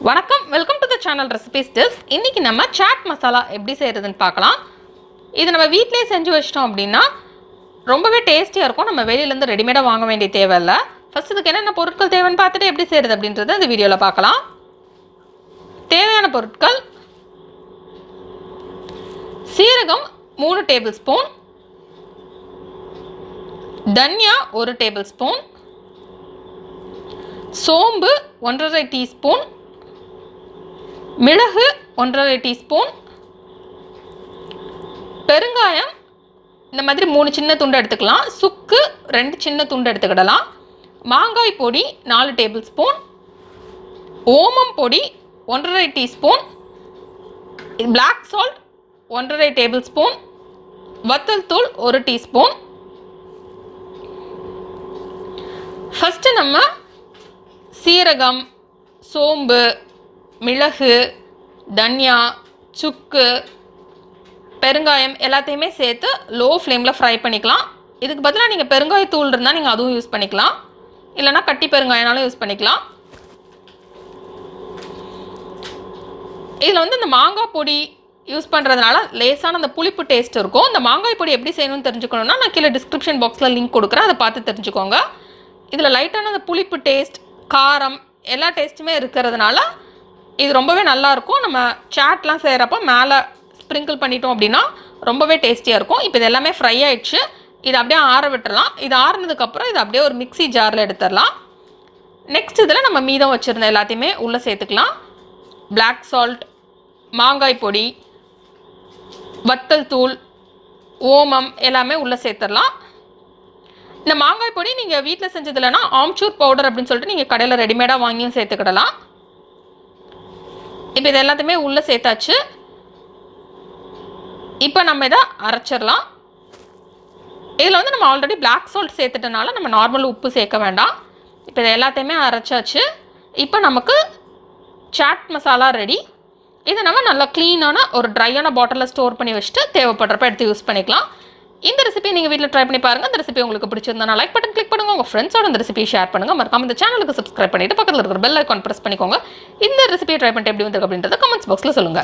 வணக்கம், welcome to the channel recipes desk. இன்றைக்கி நம்ம சாட் மசாலா எப்படி செய்கிறதுன்னு பார்க்கலாம். இது நம்ம வீட்டிலே செஞ்சு வச்சிட்டோம் அப்படின்னா ரொம்பவே டேஸ்டியாக இருக்கும். நம்ம வெளியிலேருந்து ரெடிமேடாக வாங்க வேண்டிய தேவையில்லை. ஃபஸ்ட் இதுக்கு என்னென்ன பொருட்கள் தேவைன்னு பார்த்துட்டு எப்படி செய்கிறது அப்படின்றத இந்த வீடியோவில் பார்க்கலாம். தேவையான பொருட்கள்: சீரகம் 3 டேபிள் ஸ்பூன், தனியா 1 டேபிள் ஸ்பூன், சோம்பு 1½ டீஸ்பூன், மிளகு 1½ டீஸ்பூன், பெருங்காயம் இந்த மாதிரி 3 சின்ன துண்டு எடுத்துக்கலாம், சுக்கு 2 சின்ன துண்டு எடுத்துக்கிடலாம், மாங்காய் பொடி 4 டேபிள் ஸ்பூன், ஓமம் பொடி 1½ teaspoon, black salt 1½ tablespoon, வத்தல் தூள் 1 டீஸ்பூன். ஃபஸ்ட்டு நம்ம சீரகம், சோம்பு, மிளகு, தனியா, சுக்கு, பெருங்காயம் எல்லாத்தையுமே சேர்த்து லோ ஃப்ளேமில் ஃப்ரை பண்ணிக்கலாம். இதுக்கு பதிலாக நீங்கள் பெருங்காயத்தூள் இருந்தால் நீங்கள் அதுவும் யூஸ் பண்ணிக்கலாம், இல்லைனா கட்டி பெருங்காயனாலும் யூஸ் பண்ணிக்கலாம். இதில் இந்த மாங்காய் பொடி யூஸ் பண்ணுறதுனால லேசான அந்த புளிப்பு டேஸ்ட் இருக்கும். இந்த மாங்காய் பொடி எப்படி செய்யணும்னு தெரிஞ்சுக்கணுன்னா நான் கீழே டிஸ்கிரிப்ஷன் பாக்ஸில் லிங்க் கொடுக்குறேன், அதை பார்த்து தெரிஞ்சுக்கோங்க. இதில் லைட்டான அந்த புளிப்பு டேஸ்ட், காரம் எல்லா டேஸ்ட்டுமே இருக்கிறதுனால இது ரொம்பவே நல்லாயிருக்கும். நம்ம சாட்லாம் செய்கிறப்போ மேலே ஸ்ப்ரிங்கிள் பண்ணிட்டோம் அப்படின்னா ரொம்பவே டேஸ்டியாக இருக்கும். இப்போ இது எல்லாமே ஃப்ரை ஆகிடுச்சு. இதை அப்படியே ஆற விட்டுறலாம். இது ஆறுனதுக்கப்புறம் இதை அப்படியே ஒரு மிக்ஸி ஜாரில் எடுத்துடலாம். நெக்ஸ்ட் இதில் நம்ம மீதம் வச்சுருந்த எல்லாத்தையுமே உள்ளே சேர்த்துக்கலாம். பிளாக் சால்ட், மாங்காய் பொடி, வத்தல் தூள், ஓமம் எல்லாமே உள்ளே சேர்த்துடலாம். இந்த மாங்காய் பொடி நீங்கள் வீட்டில் செஞ்சது இல்லைன்னா ஆம்ச்சூர் பவுடர் அப்படின்னு சொல்லிட்டு நீங்கள் கடையில் ரெடிமேடாக வாங்கியும் சேர்த்துக்கிடலாம். இப்போ இது எல்லாத்தையுமே உள்ளே சேர்த்தாச்சு. இப்போ நம்ம இதை அரைச்சிடலாம். இதில் நம்ம ஆல்ரெடி பிளாக் சால்ட் சேர்த்துட்டனால நம்ம நார்மல் உப்பு சேர்க்க வேண்டாம். இப்போ இதை எல்லாத்தையுமே அரைச்சாச்சு. இப்போ நமக்கு சாட் மசாலா ரெடி. இதை நம்ம நல்லா க்ளீனான ஒரு ட்ரையான பாட்டிலில் ஸ்டோர் பண்ணி வச்சுட்டு தேவைப்படுறப்ப எடுத்து யூஸ் பண்ணிக்கலாம். இந்த ரெசிபி நீங்கள் வீட்டில் ட்ரை பண்ணி பாருங்கள். இந்த ரெசிபி உங்களுக்கு பிடிச்சிருந்தா லைக் பட்டன் கிளிக் பண்ணுங்கள், உங்கள் ஃப்ரெண்ட்ஸோட இந்த ரெசிபியை ஷேர் பண்ணுங்கள். மறக்காம இந்த சேனலுக்கு சப்ஸ்கிரைப் பண்ணிவிட்டு பக்கத்தில் இருக்கிற பெல் ஐக்கான் ப்ரெஸ் பண்ணிக்கோங்க. இந்த ரெசிபியை ட்ரை பண்ணிட்டு எப்படி வந்திருக்கு அப்படின்றத கமெண்ட்ஸ் பாக்ஸில் சொல்லுங்கள்.